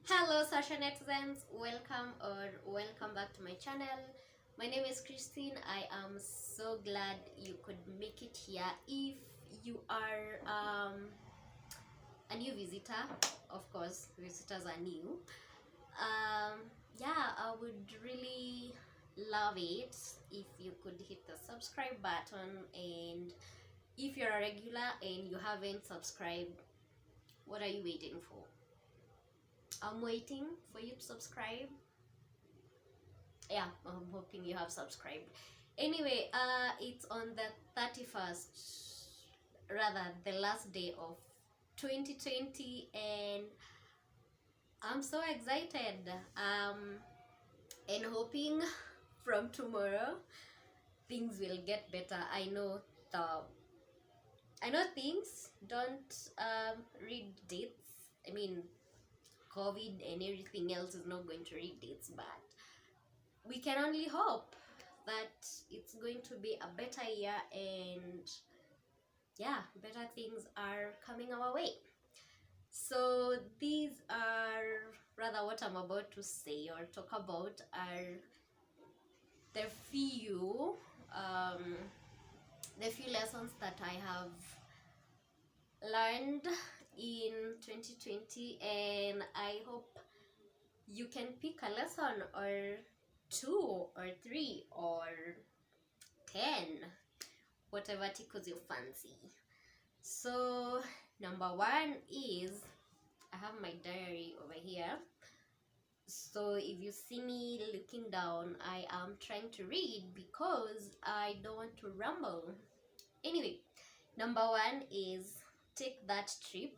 Hello Sasha netizens, welcome back to my channel. My name is Christine. I am so glad you could make it here. If you are a new visitor, of course visitors are new. Yeah, I would really love it if you could hit the subscribe button, and if you're a regular and you haven't subscribed, what are you waiting for? I'm waiting for you to subscribe. Yeah, I'm hoping you have subscribed. Anyway, it's on the 31st, rather the last day of 2020, and I'm so excited. And hoping from tomorrow things will get better. The I know things don't read dates. I mean, COVID and everything else is not going to read dates, but we can only hope that it's going to be a better year, and yeah, better things are coming our way. So these are, rather, what I'm about to say or talk about are the few um, the few lessons that I have learned in 2020, and I hope you can pick a lesson or two or three or 10, whatever tickles your fancy. So number one is, I have my diary over here. So if you see me looking down, I am trying to read because I don't want to ramble. Anyway, number one is take that trip.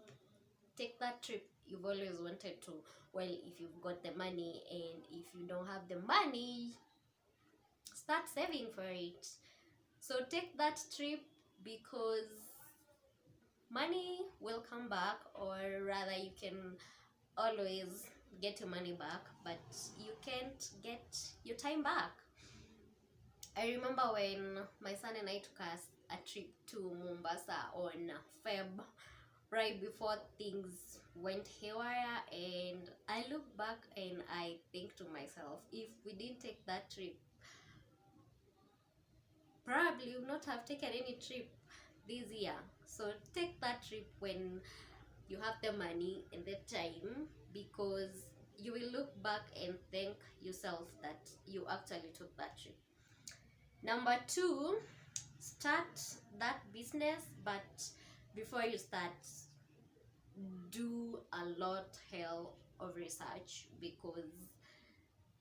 Take that trip you've always wanted to. Well, if you've got the money, and if you don't have the money, start saving for it. So take that trip, because money will come back, or rather you can always get your money back, but you can't get your time back. I remember when my son and I took us a trip to Mombasa on Feb, right before things went haywire, and I look back and I think to myself, if we didn't take that trip, probably would not have taken any trip this year. So take that trip when you have the money and the time, because you will look back and thank yourself that you actually took that trip. Number two, start that business, but before you start, do a lot hell of research, because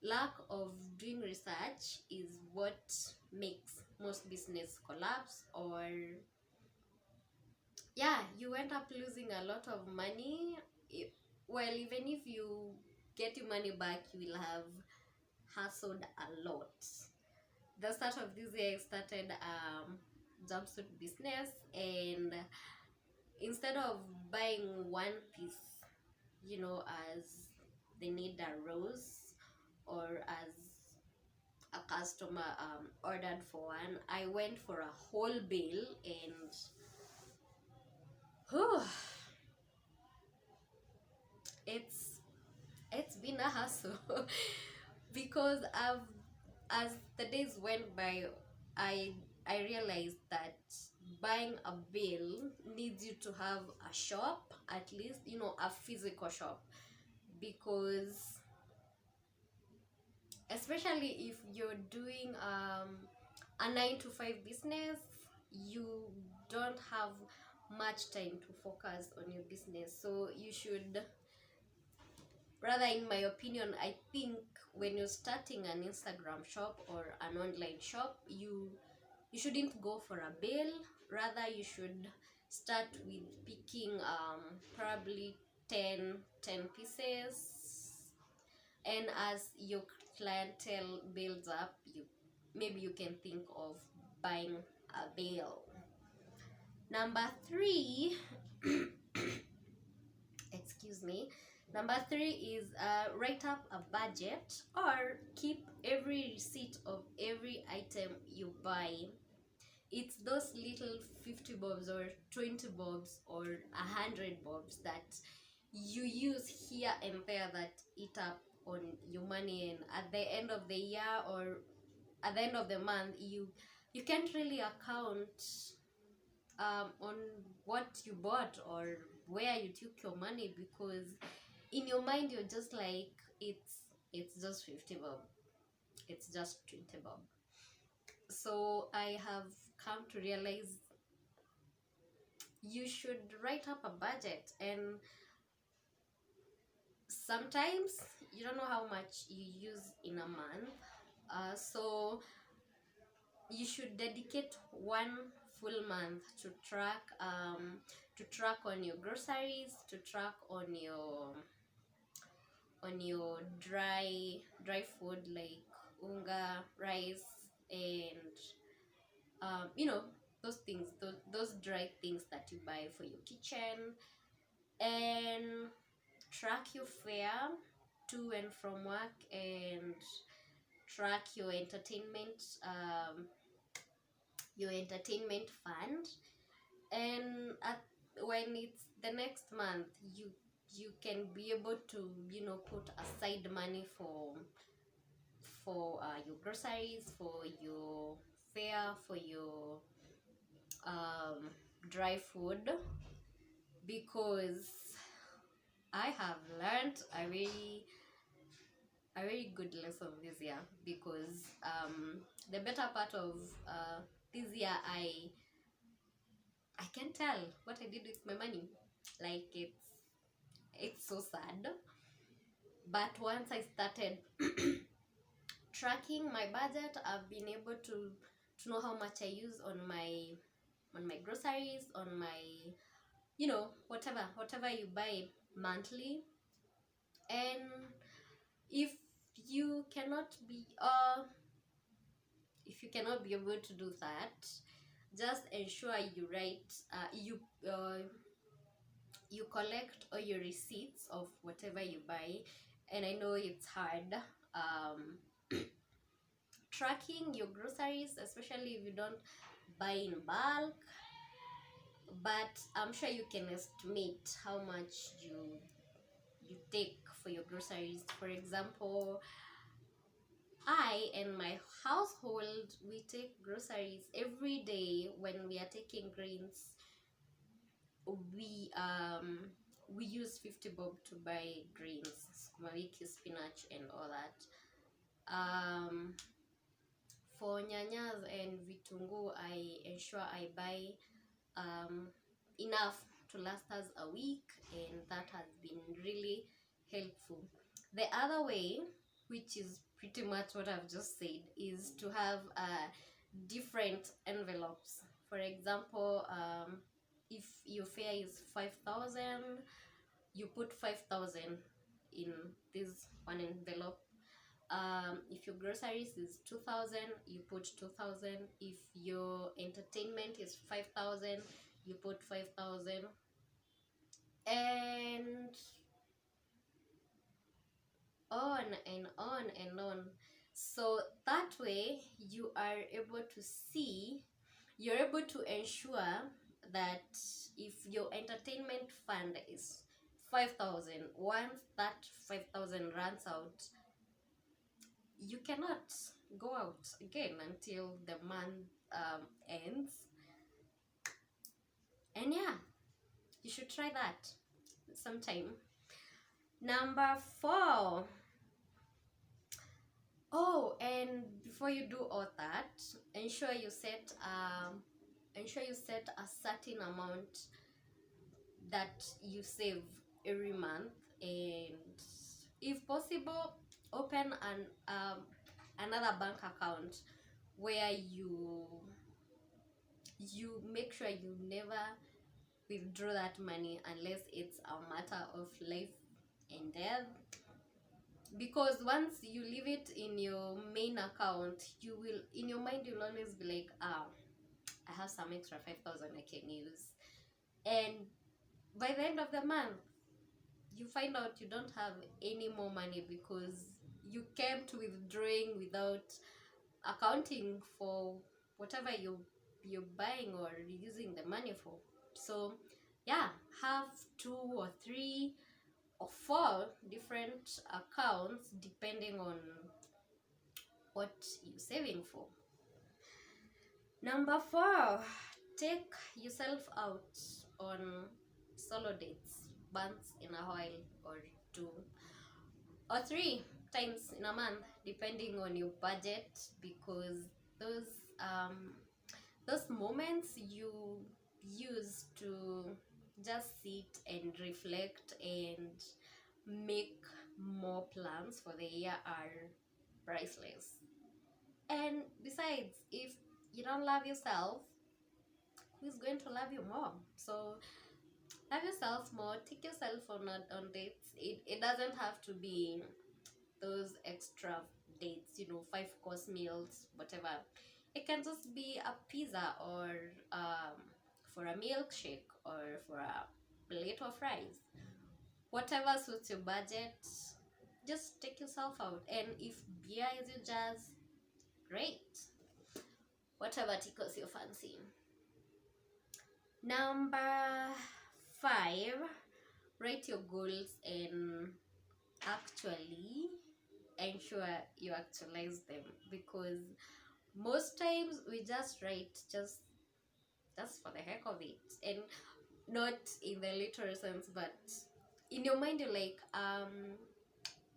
lack of doing research is what makes most business collapse, or yeah, you end up losing a lot of money. Well, even if you get your money back, you will have hustled a lot. The start of this year, I started jumpsuit business, and instead of buying one piece, as they need a rose, or as a customer ordered for one, I went for a whole bill, and whew, it's been a hassle because as the days went by, I I realized that buying a bill needs you to have a shop, at least, a physical shop, because especially if you're doing a 9 to 5 business, you don't have much time to focus on your business. So you should, rather, in my opinion, I think when you're starting an Instagram shop or an online shop, you shouldn't go for a bill. Rather, you should start with picking probably 10 pieces, and as your clientele builds up, you can think of buying a bill. Number three, excuse me. Number three is write up a budget, or keep every receipt of every item you buy. It's those little 50 bobs or 20 bobs or 100 bobs that you use here and there that eat up on your money, and at the end of the year or at the end of the month, you can't really account on what you bought or where you took your money, because in your mind you're just like, it's just 50 bob, it's just 20 bob. So I have come to realize you should write up a budget, and sometimes you don't know how much you use in a month, so you should dedicate one full month to track on your groceries, to track on your dry food like unga, rice, and those things, those dry things that you buy for your kitchen, and track your fare to and from work, and track your entertainment fund, and when it's the next month, you can be able to put aside money for your groceries, for your fare, for your dry food, because I have learned a very good lesson this year, because the better part of this year, I can tell what I did with my money. Like, it's so sad, but once I started tracking my budget, I've been able to know how much I use on my groceries, on my whatever you buy monthly. And if you cannot be able to do that, just ensure you write you collect all your receipts of whatever you buy. And I know it's hard tracking your groceries, especially if you don't buy in bulk, but I'm sure you can estimate how much you take for your groceries. For example, I and my household, we take groceries every day. When we are taking grains, we use 50 bob to buy grains, sukuma wiki, spinach, and all that. For nyanyas and vitungu, I ensure I buy enough to last us a week, and that has been really helpful. The other way, which is pretty much what I've just said, is to have different envelopes. For example, if your fare is 5,000, you put 5,000 in this one envelope. If your groceries is 2,000, you put 2,000. If your entertainment is 5,000, you put 5,000, and on and on and on. So that way you are able to see, you're able to ensure that if your entertainment fund is 5,000, once that 5,000 runs out, you cannot go out again until the month ends. And yeah, you should try that sometime. Number 4. Oh, and before you do all that, ensure you set a certain amount that you save every month, and if possible, open another bank account where you make sure you never withdraw that money unless it's a matter of life and death. Because once you leave it in your main account, you will, in your mind, you'll always be like, I have some extra 5,000 I can use, and by the end of the month you find out you don't have any more money, because you kept withdrawing without accounting for whatever you're buying or using the money for. So yeah, have 2 or 3 or 4 different accounts depending on what you're saving for. Number 4, take yourself out on solo dates once in a while, or 2 or 3 times in a month, depending on your budget, because those moments you use to just sit and reflect and make more plans for the year are priceless. And besides, if you don't love yourself, who's going to love you more? So love yourself more, take yourself on dates. It doesn't have to be those extra dates, 5-course meals, whatever. It can just be a pizza, or for a milkshake, or for a plate of fries. Whatever suits your budget, just take yourself out. And if beer is your jazz, great. Whatever tickles your fancy. Number 5, write your goals and actually ensure you actualize them, because most times we just write just for the heck of it, and not in the literal sense, but in your mind you're like,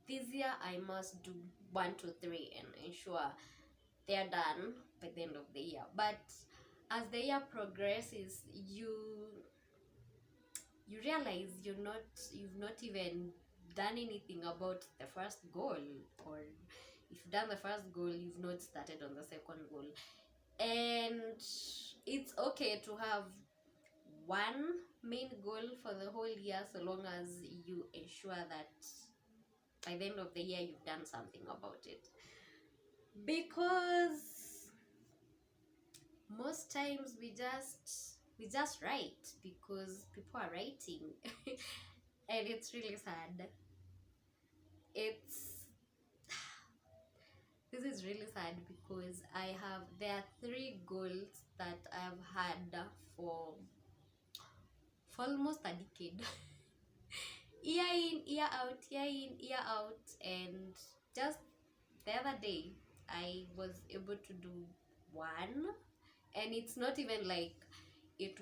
this year I must do 1, 2, 3 and ensure they're done by the end of the year. But as the year progresses, you realize you've not even done anything about the first goal, or if you've done the first goal, you've not started on the second goal. And it's okay to have one main goal for the whole year, so long as you ensure that by the end of the year you've done something about it. Because most times we just write because people are writing and it's really sad. This is really sad, because there are 3 goals that I've had for almost a decade. Year in, year out, year in, year out. And just the other day I was able to do one, and it's not even like it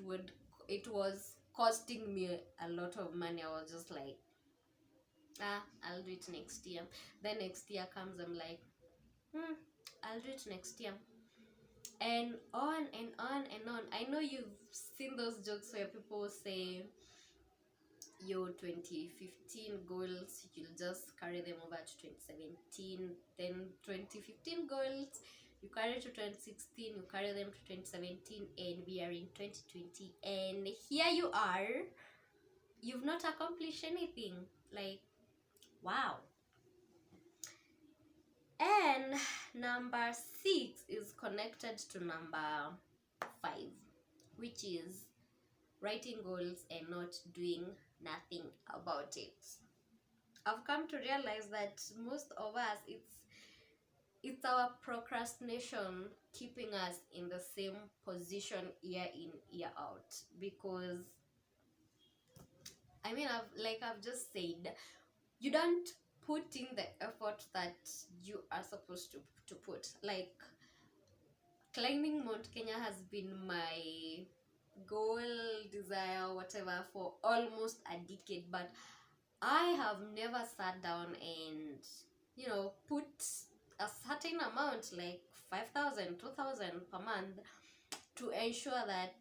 was costing me a lot of money. I was just like, I'll do it next year. Then next year comes, I'm like, I'll do it next year. And on and on and on. I know you've seen those jokes where people say your 2015 goals, you'll just carry them over to 2017. Then 2015 goals, you carry to 2016, you carry them to 2017, and we are in 2020. And here you are, you've not accomplished anything. Like, wow. And number 6 is connected to number 5, which is writing goals and not doing nothing about it. I've come to realize that most of us, it's our procrastination keeping us in the same position year in, year out. Because I've just said, you don't put in the effort that you are supposed to put. Like, climbing Mount Kenya has been my goal, desire, whatever, for almost a decade, but I have never sat down and put a certain amount, like 5,000, 2,000 per month, to ensure that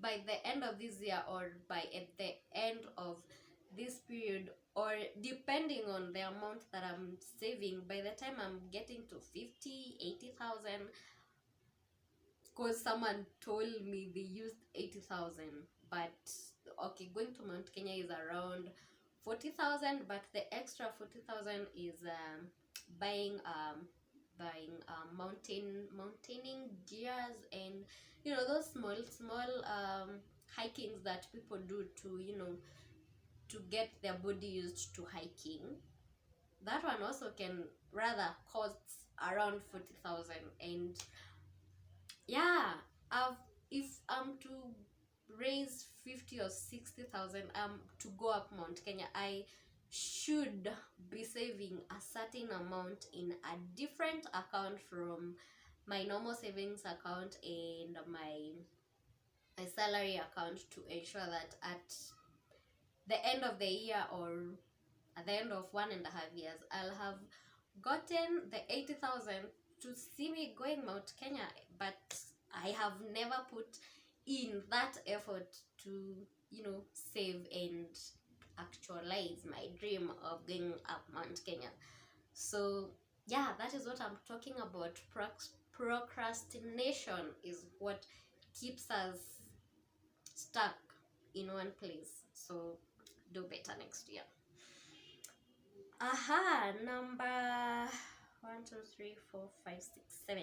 by the end of this year, or at the end of this period, or depending on the amount that I'm saving, by the time I'm getting to 50, 80,000, because someone told me they used 80,000, but okay, going to Mount Kenya is around 40,000, but the extra 40,000 is buying mountaining gears, and those small hikings that people do to get their body used to hiking. That one also can rather cost around 40,000. And yeah, if I'm to raise 50 or 60,000 to go up Mount Kenya, I should be saving a certain amount in a different account from my normal savings account and my salary account, to ensure that at the end of the year, or at the end of 1.5 years, I'll have gotten the 80,000 to see me going Mount Kenya. But I have never put in that effort to, save and actualize my dream of going up Mount Kenya. So yeah, that is what I'm talking about. Procrastination is what keeps us stuck in one place. So do better next year. Number 1, 2, 3, 4, 5, 6, 7.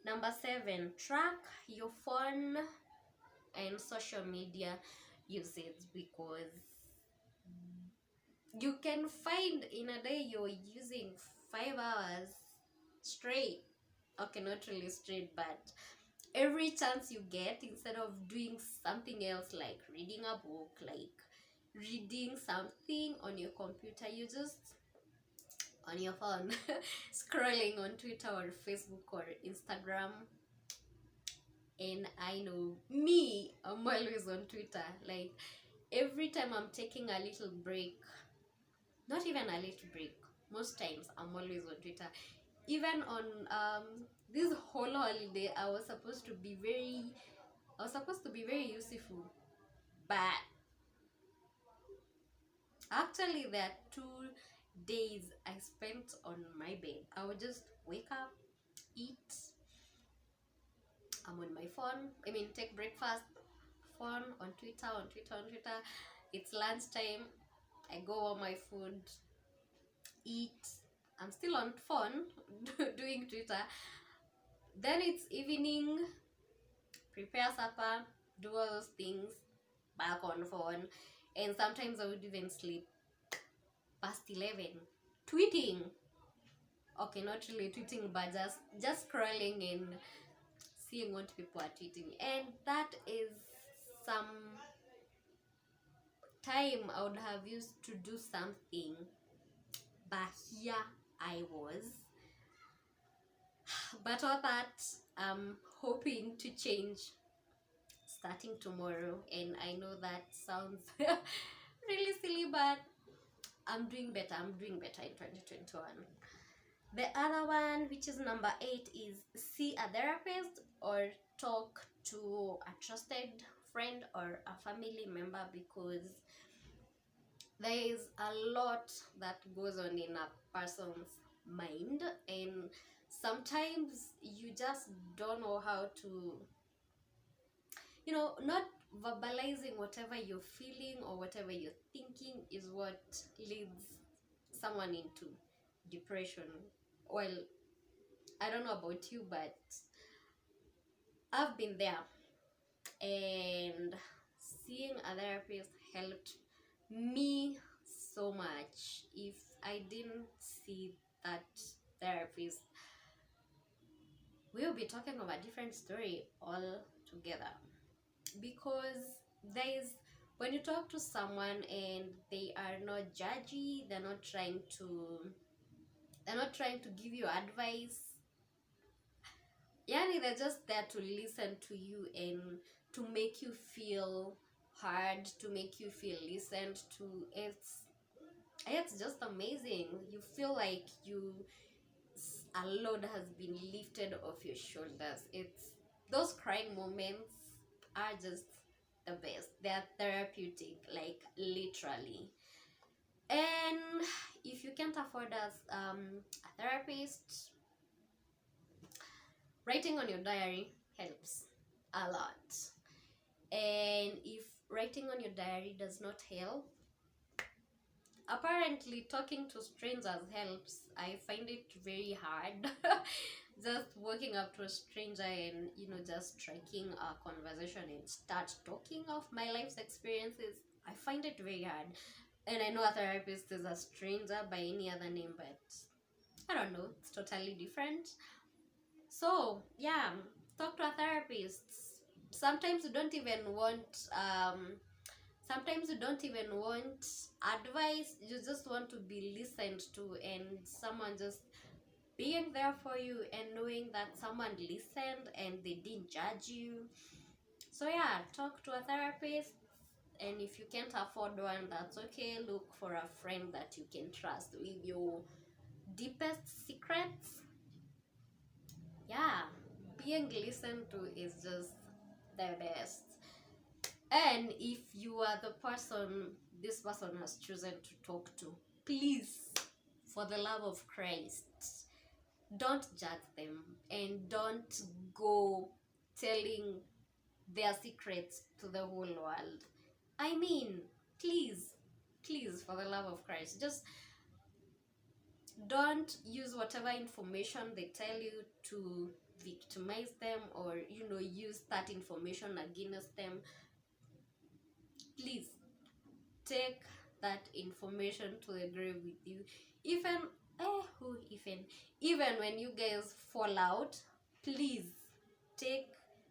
Number 7, track your phone and social media usage, because you can find in a day you're using 5 hours straight. Okay, not really straight, but every chance you get, instead of doing something else like reading a book, like reading something on your computer, you just on your phone scrolling on Twitter or Facebook or Instagram. And I know me, I'm always on Twitter. Like every time I'm taking a little break, not even a little break, most times I'm always on Twitter. Even on this whole holiday, I was supposed to be very useful, but actually there are 2 days I spent on my bed. I would just wake up, eat, I'm on my phone. Take breakfast, phone, on Twitter. It's lunchtime, I go on my food, eat, I'm still on phone doing Twitter. Then it's evening, prepare supper, do all those things, back on phone. And sometimes I would even sleep past 11 tweeting. Okay, not really tweeting, but just scrolling and seeing what people are tweeting. And that is some time I would have used to do something, but here I was. But all that I'm hoping to change starting tomorrow. And I know that sounds really silly, but I'm doing better in 2021. The other one, which is number 8, is see a therapist or talk to a trusted friend or a family member, because there is a lot that goes on in a person's mind, and sometimes you just don't know how to, not verbalizing whatever you're feeling or whatever you're thinking is what leads someone into depression. Well, I don't know about you, but I've been there, and seeing a therapist helped me so much. If I didn't see that therapist, we'll be talking of a different story altogether. Because when you talk to someone and they are not judgy, they're not trying to give you advice. They're just there to listen to you and to make you feel heard, to make you feel listened to. It's just amazing. You feel like a load has been lifted off your shoulders. Those crying moments are just the best. They're therapeutic, like literally. And if you can't afford a therapist, writing on your diary helps a lot. And if writing on your diary does not help, apparently talking to strangers helps. I find it very hard. Just walking up to a stranger and just striking a conversation and start talking of my life's experiences, I find it very hard. And I know a therapist is a stranger by any other name, but I don't know, it's totally different. So yeah, talk to a therapist. sometimes you don't even want sometimes you don't even want advice, you just want to be listened to, and someone just being there for you and knowing that someone listened and they didn't judge you. So yeah, talk to a therapist, and if you can't afford one, that's okay. Look for a friend that you can trust with your deepest secrets. Yeah, being listened to is just the best. And if you are the person this person has chosen to talk to, please, for the love of Christ, don't judge them and don't go telling their secrets to the whole world. I mean, please, please, for the love of Christ, just don't use whatever information they tell you to victimize them, or use that information against them. Please take that information to the grave with you. Even even when you guys fall out, please take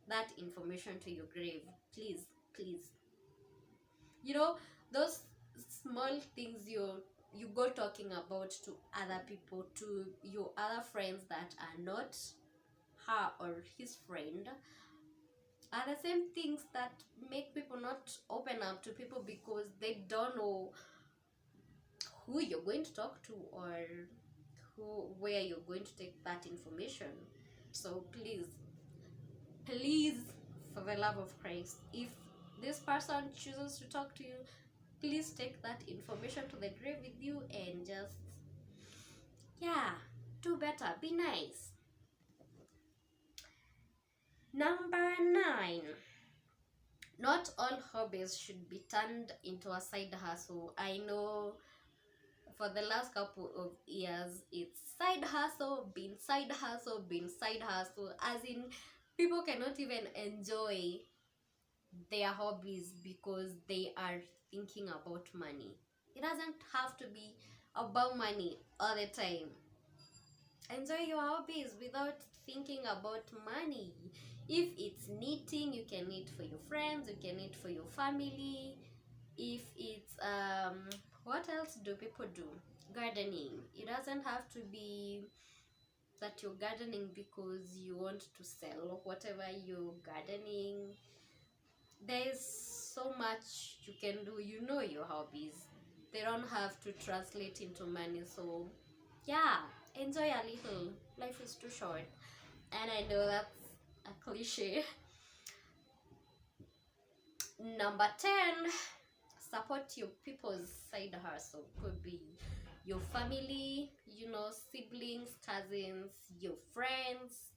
that information to your grave. Please, please. Those small things you go talking about to other people, to your other friends that are not her or his friend, are the same things that make people not open up to people, because they don't know who you're going to talk to, or where you're going to take that information. So please, please, for the love of Christ, if this person chooses to talk to you, please take that information to the grave with you, and just, yeah, do better, be nice. Number 9, not all hobbies should be turned into a side hustle. I know for the last couple of years it's side hustle, been side hustle, been side hustle, as in people cannot even enjoy their hobbies because they are thinking about money. It doesn't have to be about money all the time. Enjoy your hobbies without thinking about money. If it's knitting, you can knit for your friends, you can knit for your family. If it's what else do people do? Gardening. It doesn't have to be that you're gardening because you want to sell whatever you're gardening. There's so much you can do. Your hobbies, they don't have to translate into money. So yeah, enjoy a little. Life is too short, and I know that's a cliche. Number 10, support your people's side hustle. Could be your family, siblings, cousins, your friends.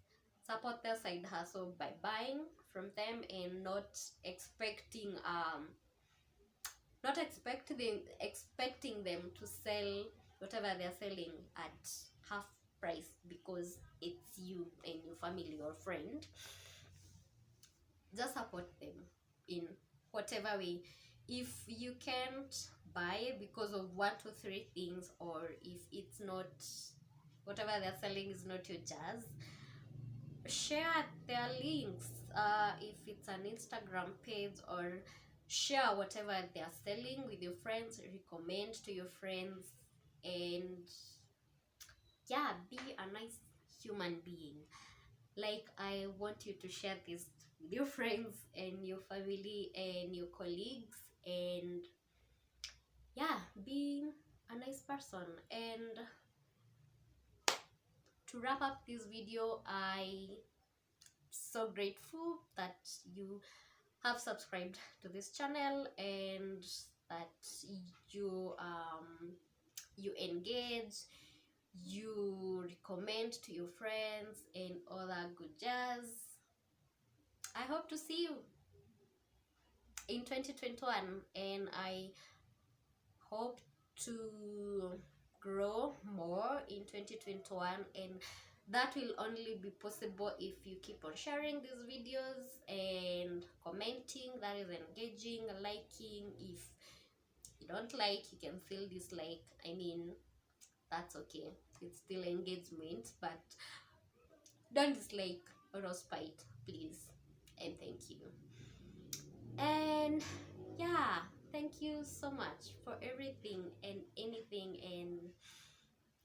Support their side hustle by buying from them, and not expecting them to sell whatever they're selling at half price because it's you and your family or friend. Just support them in whatever way. If you can't buy because of 1, 2, 3 things, or if it's not, whatever they're selling is not your jazz, share their links. If it's an Instagram page, or share whatever they're selling with your friends, recommend to your friends, and yeah, be a nice human being. Like, I want you to share this with your friends and your family and your colleagues, and yeah, be a nice person. And to wrap up this video, I'm so grateful that you have subscribed to this channel, and that you engage, you recommend to your friends, and all that good jazz. I hope to see you in 2021, and I hope to grow more in 2021, and that will only be possible if you keep on sharing these videos and commenting. That is engaging, liking. If you don't like, you can still dislike. I mean, that's okay, it's still engagement, but don't dislike or spite, please. and thank you. And yeah, thank you so much for everything and anything, and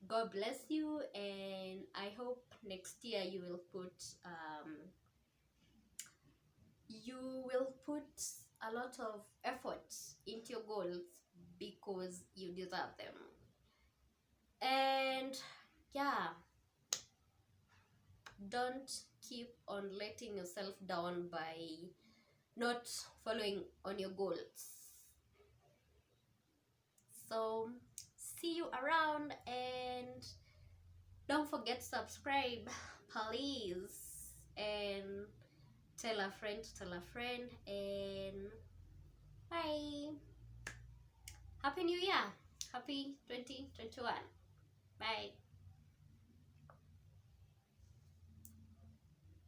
God bless you. And I hope next year you will put a lot of effort into your goals because you deserve them. And yeah, don't keep on letting yourself down by not following on your goals. So see you around, and don't forget to subscribe, please, and tell a friend to tell a friend. And bye. Happy New Year. Happy 2021. Bye.